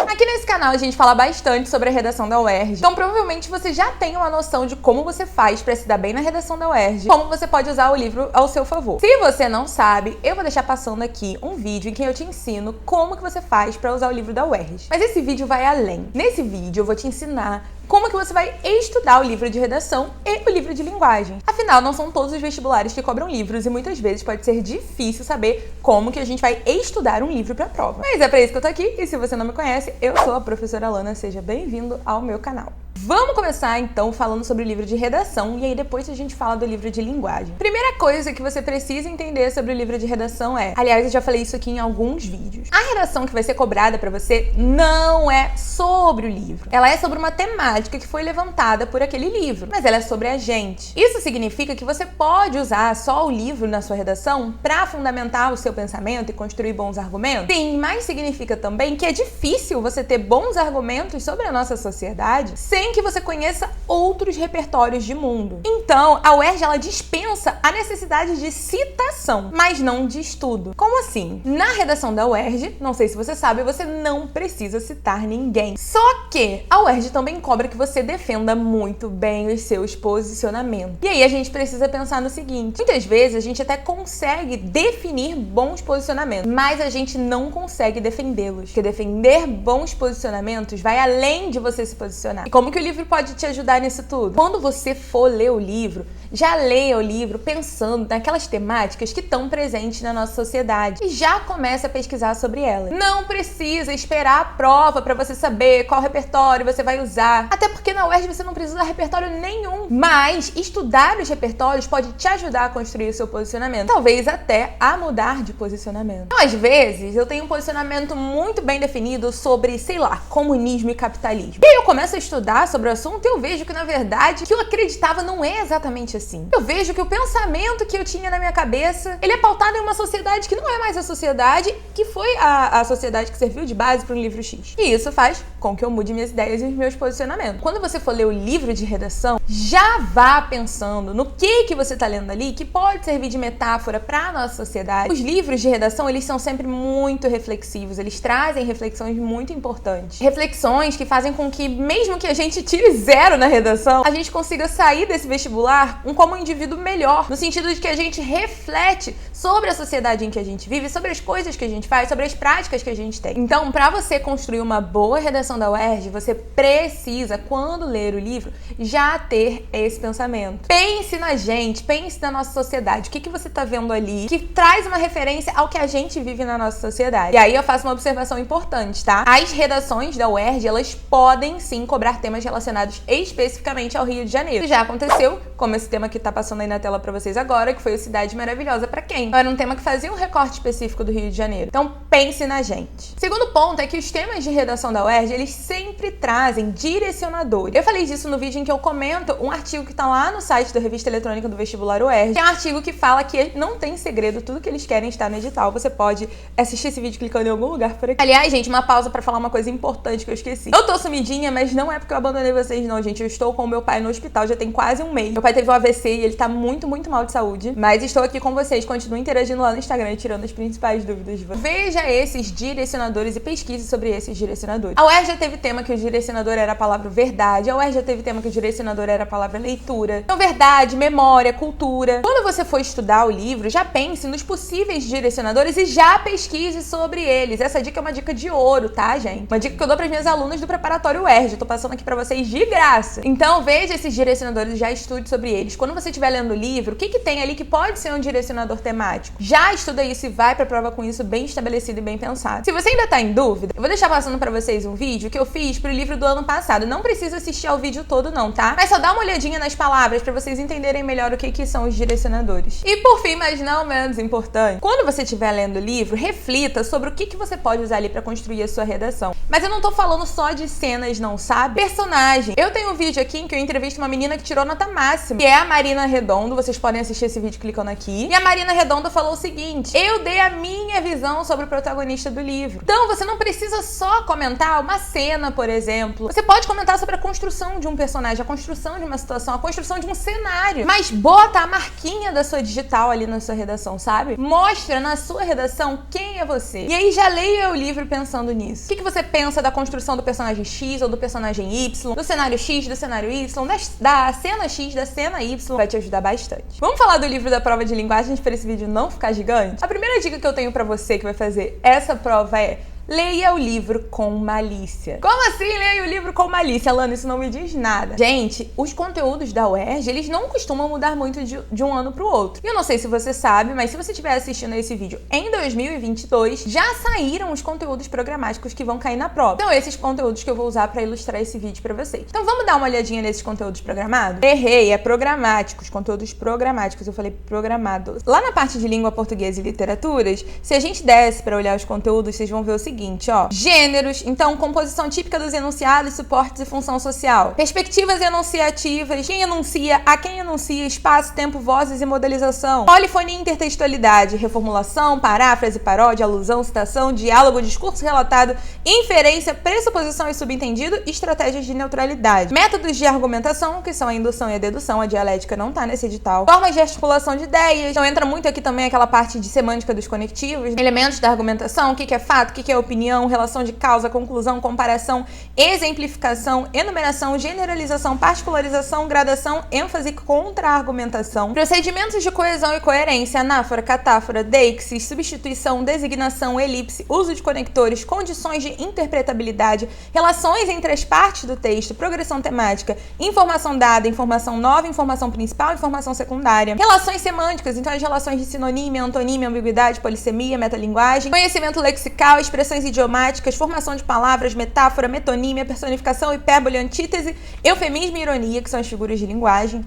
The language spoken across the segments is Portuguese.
Aqui nesse canal a gente fala bastante sobre a redação da UERJ, então provavelmente você já tem uma noção de como você faz para se dar bem na redação da UERJ, como você pode usar o livro ao seu favor. Se você não sabe, eu vou deixar passando aqui um vídeo em que eu te ensino como que você faz para usar o livro da UERJ. Mas esse vídeo vai além. Nesse vídeo eu vou te ensinar como que você vai estudar o livro de redação e o livro de linguagem. Afinal, não são todos os vestibulares que cobram livros e muitas vezes pode ser difícil saber como que a gente vai estudar um livro para a prova. Mas é para isso que eu tô aqui e se você não me conhece, eu sou a professora Lana, seja bem-vindo ao meu canal. Vamos começar então falando sobre o livro de redação e aí depois a gente fala do livro de linguagem. Primeira coisa que você precisa entender sobre o livro de redação é, aliás, eu já falei isso aqui em alguns vídeos, a redação que vai ser cobrada para você não é sobre o livro. Ela é sobre uma temática que foi levantada por aquele livro, mas ela é sobre a gente. Isso significa que você pode usar só o livro na sua redação para fundamentar o seu pensamento e construir bons argumentos? Sim, mas significa também que é difícil você ter bons argumentos sobre a nossa sociedade sem que você conheça outros repertórios de mundo. Então, a UERJ ela dispensa a necessidade de citação, mas não de estudo. Como assim? Na redação da UERJ, não sei se você sabe, você não precisa citar ninguém. Só que a UERJ também cobra que você defenda muito bem os seus posicionamentos. E aí a gente precisa pensar no seguinte: muitas vezes a gente até consegue definir bons posicionamentos, mas a gente não consegue defendê-los. Porque defender bons posicionamentos vai além de você se posicionar. E como que o livro pode te ajudar nisso tudo? Quando você for ler o livro, já leia o livro pensando naquelas temáticas que estão presentes na nossa sociedade e já comece a pesquisar sobre elas. Não precisa esperar a prova para você saber qual repertório você vai usar, até porque na UERJ você não precisa usar repertório nenhum, mas estudar os repertórios pode te ajudar a construir o seu posicionamento, talvez até a mudar de posicionamento. Então, às vezes, eu tenho um posicionamento muito bem definido sobre, sei lá, comunismo e capitalismo. E aí eu começo a estudar sobre o assunto e eu vejo que, na verdade, o que eu acreditava não é exatamente assim. Eu vejo que o pensamento que eu tinha na minha cabeça, ele é pautado em uma sociedade que não é mais a sociedade que foi a sociedade que serviu de base para um livro X. E isso faz com que eu mude minhas ideias e os meus posicionamentos. Quando você for ler o livro de redação, já vá pensando no que você está lendo ali que pode servir de metáfora para a nossa sociedade. Os livros de redação, eles são sempre muito reflexivos, eles trazem reflexões muito importantes. Reflexões que fazem com que, mesmo que a gente tire 0 na redação, a gente consiga sair desse vestibular como um indivíduo melhor, no sentido de que a gente reflete sobre a sociedade em que a gente vive, sobre as coisas que a gente faz, sobre as práticas que a gente tem. Então, para você construir uma boa redação da UERJ, você precisa, quando ler o livro, já ter esse pensamento. Pense na gente, pense na nossa sociedade. O que você está vendo ali que traz uma referência ao que a gente vive na nossa sociedade? E aí eu faço uma observação importante, tá? As redações da UERJ, elas podem sim cobrar temas relacionados especificamente ao Rio de Janeiro. Isso já aconteceu, como esse tema que tá passando aí na tela pra vocês agora, que foi o Cidade Maravilhosa pra quem? Era um tema que fazia um recorte específico do Rio de Janeiro. Então pense na gente. Segundo ponto é que os temas de redação da UERJ, eles sempre trazem direcionadores. Eu falei disso no vídeo em que eu comento um artigo que tá lá no site da Revista Eletrônica do Vestibular UERJ, que é um artigo que fala que não tem segredo, tudo que eles querem está no edital. Você pode assistir esse vídeo clicando em algum lugar por aqui. Aliás, gente, uma pausa pra falar uma coisa importante que eu esqueci. Eu tô sumidinha, mas não é porque eu abandonei vocês não, gente. Eu estou com o meu pai no hospital já tem quase um mês. Meu pai teve um AVC e ele tá muito mal de saúde, mas estou aqui com vocês. Continuo interagindo lá no Instagram e tirando as principais dúvidas de vocês. Veja esses direcionadores e pesquise sobre esses direcionadores. A UERJ já teve tema que o direcionador era a palavra verdade, a UERJ já teve tema que o direcionador era a palavra leitura. Então, verdade, memória, cultura. Quando você for estudar o livro, já pense nos possíveis direcionadores e já pesquise sobre eles. Essa dica é uma dica de ouro, tá, gente? Uma dica que eu dou para as minhas alunas do preparatório UERJ. Eu tô passando aqui para vocês de graça. Então, veja esses direcionadores e já estude sobre eles. Quando você estiver lendo o livro, o que tem ali que pode ser um direcionador temático? Já estuda isso e vai pra prova com isso bem estabelecido e bem pensado. Se você ainda tá em dúvida, eu vou deixar passando pra vocês um vídeo que eu fiz pro livro do ano passado. Não precisa assistir ao vídeo todo não, tá? Mas só dá uma olhadinha nas palavras pra vocês entenderem melhor o que são os direcionadores. E por fim, mas não menos importante, quando você estiver lendo o livro, reflita sobre o que você pode usar ali pra construir a sua redação. Mas eu não tô falando só de cenas, não, sabe? Personagem. Eu tenho um vídeo aqui em que eu entrevisto uma menina que tirou nota máxima, que é a Marina Redondo. Vocês podem assistir esse vídeo clicando aqui. E a Marina Redondo falou o seguinte: eu dei a minha visão sobre o protagonista do livro. Então, você não precisa só comentar uma cena, por exemplo. Você pode comentar sobre a construção de um personagem, a construção de uma situação, a construção de um cenário. Mas bota a marquinha da sua digital ali na sua redação, sabe? Mostra na sua redação quem é você. E aí já leia o livro pensando nisso. O que você pensa da construção do personagem X ou do personagem Y, do cenário X, do cenário Y, da cena X, da cena Y, vai te ajudar bastante. Vamos falar do livro da prova de linguagens para esse vídeo não ficar gigante? A primeira dica que eu tenho pra você que vai fazer essa prova é: leia o livro com malícia. Como assim leia o livro com malícia, Alana? Isso não me diz nada. Gente, os conteúdos da UERJ, eles não costumam mudar muito de um ano pro outro. E eu não sei se você sabe, mas se você estiver assistindo a esse vídeo em 2022, já saíram os conteúdos programáticos que vão cair na prova. Então, esses conteúdos que eu vou usar pra ilustrar esse vídeo pra vocês. Então, vamos dar uma olhadinha nesses conteúdos programados? Errei, é programáticos, conteúdos programáticos. Eu falei programado. Lá na parte de língua portuguesa e literaturas, se a gente desce pra olhar os conteúdos, vocês vão ver o seguinte, ó. Gêneros, então, composição típica dos enunciados, suportes e função social. Perspectivas enunciativas, quem enuncia, a quem enuncia, espaço, tempo, vozes e modelização. Polifonia e intertextualidade, reformulação, paráfrase, paródia, alusão, citação, diálogo, discurso relatado, inferência, pressuposição e subentendido, estratégias de neutralidade. Métodos de argumentação, que são a indução e a dedução, a dialética não tá nesse edital. Formas de articulação de ideias, então entra muito aqui também aquela parte de semântica dos conectivos, elementos da argumentação, o que é fato, o que é opinião, relação de causa, conclusão, comparação, exemplificação, enumeração, generalização, particularização, gradação, ênfase, contra-argumentação, procedimentos de coesão e coerência, anáfora, catáfora, deixis, substituição, designação, elipse, uso de conectores, condições de interpretabilidade, relações entre as partes do texto, progressão temática, informação dada, informação nova, informação principal, informação secundária, relações semânticas, então as relações de sinonímia, antonímia, ambiguidade, polissemia, metalinguagem, conhecimento lexical, expressões idiomáticas, formação de palavras, metáfora, metonímia, personificação, hipérbole, antítese, eufemismo e ironia, que são as figuras de linguagem.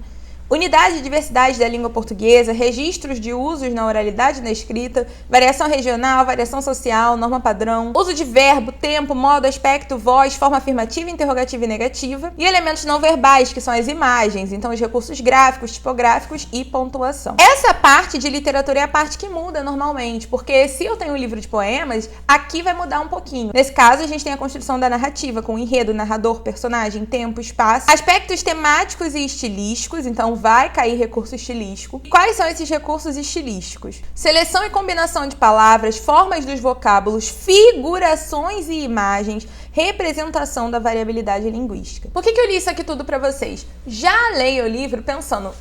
Unidade e diversidade da língua portuguesa, registros de usos na oralidade e na escrita, variação regional, variação social, norma padrão, uso de verbo, tempo, modo, aspecto, voz, forma afirmativa, interrogativa e negativa, e elementos não verbais, que são as imagens, então os recursos gráficos, tipográficos e pontuação. Essa parte de literatura é a parte que muda normalmente, porque se eu tenho um livro de poemas, aqui vai mudar um pouquinho. Nesse caso, a gente tem a construção da narrativa, com enredo, narrador, personagem, tempo, espaço, aspectos temáticos e estilísticos, então vai cair recurso estilístico. E quais são esses recursos estilísticos? Seleção e combinação de palavras, formas dos vocábulos, figurações e imagens, representação da variabilidade linguística. Por que eu li isso aqui tudo pra vocês? Já leio o livro pensando,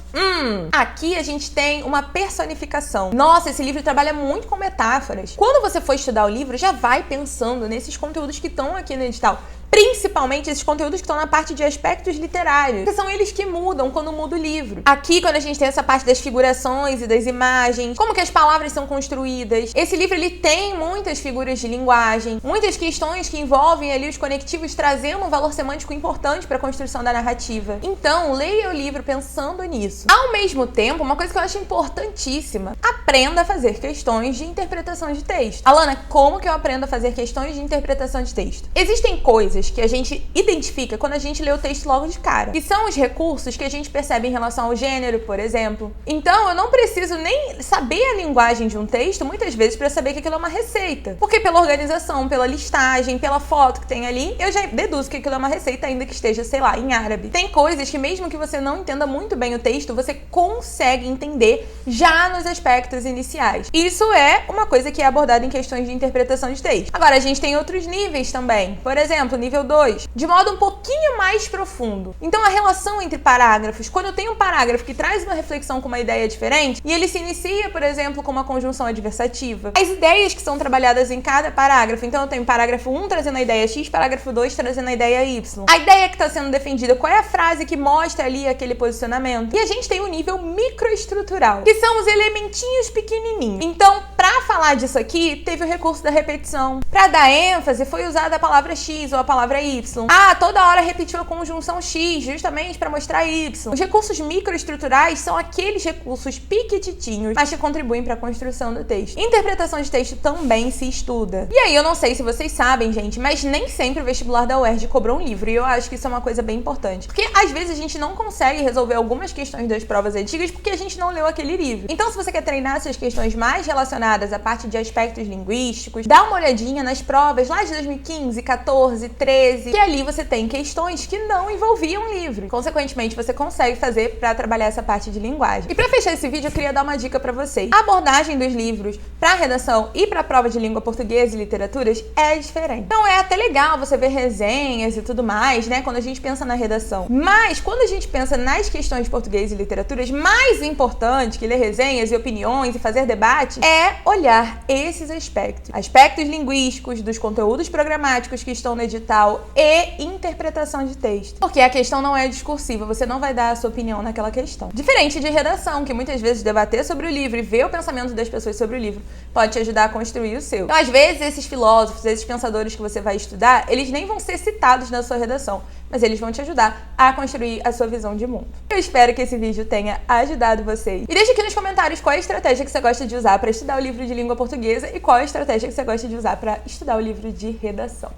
aqui a gente tem uma personificação. Nossa, esse livro trabalha muito com metáforas. Quando você for estudar o livro, já vai pensando nesses conteúdos que estão aqui no edital. Principalmente esses conteúdos que estão na parte de aspectos literários, que são eles que mudam quando muda o livro. Aqui, quando a gente tem essa parte das figurações e das imagens, como que as palavras são construídas. Esse livro, ele tem muitas figuras de linguagem, muitas questões que envolvem ali os conectivos, trazendo um valor semântico importante para a construção da narrativa. Então, leia o livro pensando nisso. Ao mesmo tempo, uma coisa que eu acho importantíssima, aprenda a fazer questões de interpretação de texto. Alana, como que eu aprendo a fazer questões de interpretação de texto? Existem coisas que a gente identifica quando a gente lê o texto logo de cara, que são os recursos que a gente percebe em relação ao gênero, por exemplo. Então, eu não preciso nem saber a linguagem de um texto, muitas vezes, para saber que aquilo é uma receita. Porque pela organização, pela listagem, pela foto que tem ali, eu já deduzo que aquilo é uma receita, ainda que esteja, sei lá, em árabe. Tem coisas que mesmo que você não entenda muito bem o texto, você consegue entender já nos aspectos iniciais. Isso é uma coisa que é abordada em questões de interpretação de texto. Agora, a gente tem outros níveis também. Por exemplo, nível 2, de modo um pouquinho mais profundo. Então, a relação entre parágrafos, quando eu tenho um parágrafo que traz uma reflexão com uma ideia diferente, e ele se inicia, por exemplo, com uma conjunção adversativa, as ideias que são trabalhadas em cada parágrafo, então eu tenho parágrafo 1 trazendo a ideia X, parágrafo 2 trazendo a ideia Y. A ideia que está sendo defendida, qual é a frase que mostra ali aquele posicionamento? E a gente tem o nível microestrutural, que são os elementinhos pequenininhos. Então, para falar disso aqui, teve o recurso da repetição. Para dar ênfase, foi usada a palavra X ou a palavra Y. Toda hora repetiu a conjunção X, justamente para mostrar Y. Os recursos microestruturais são aqueles recursos piquititinhos, mas que contribuem para a construção do texto. Interpretação de texto também se estuda. E aí, eu não sei se vocês sabem, gente, mas nem sempre o vestibular da UERJ cobrou um livro, e eu acho que isso é uma coisa bem importante. Porque, às vezes, a gente não consegue resolver algumas questões das provas antigas porque a gente não leu aquele livro. Então, se você quer treinar essas questões mais relacionadas relacionadas à parte de aspectos linguísticos, dá uma olhadinha nas provas lá de 2015, 14, 13, que ali você tem questões que não envolviam livro. Consequentemente, você consegue fazer para trabalhar essa parte de linguagem. E para fechar esse vídeo, eu queria dar uma dica para vocês. A abordagem dos livros para redação e para prova de língua portuguesa e literaturas é diferente. Então é até legal você ver resenhas e tudo mais, né, quando a gente pensa na redação. Mas quando a gente pensa nas questões de português e literaturas, mais importante que ler resenhas e opiniões e fazer debate é olhar esses aspectos. Aspectos linguísticos, dos conteúdos programáticos que estão no edital e interpretação de texto. Porque a questão não é discursiva, você não vai dar a sua opinião naquela questão. Diferente de redação, que muitas vezes debater sobre o livro e ver o pensamento das pessoas sobre o livro pode te ajudar a construir o seu. Então, às vezes, esses filósofos, esses pensadores que você vai estudar, eles nem vão ser citados na sua redação, mas eles vão te ajudar a construir a sua visão de mundo. Eu espero que esse vídeo tenha ajudado vocês. E deixa aqui nos comentários qual é a estratégia que você gosta de usar para estudar o livro de língua portuguesa e qual é a estratégia que você gosta de usar para estudar o livro de redação.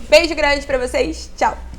Beijo grande pra vocês, tchau!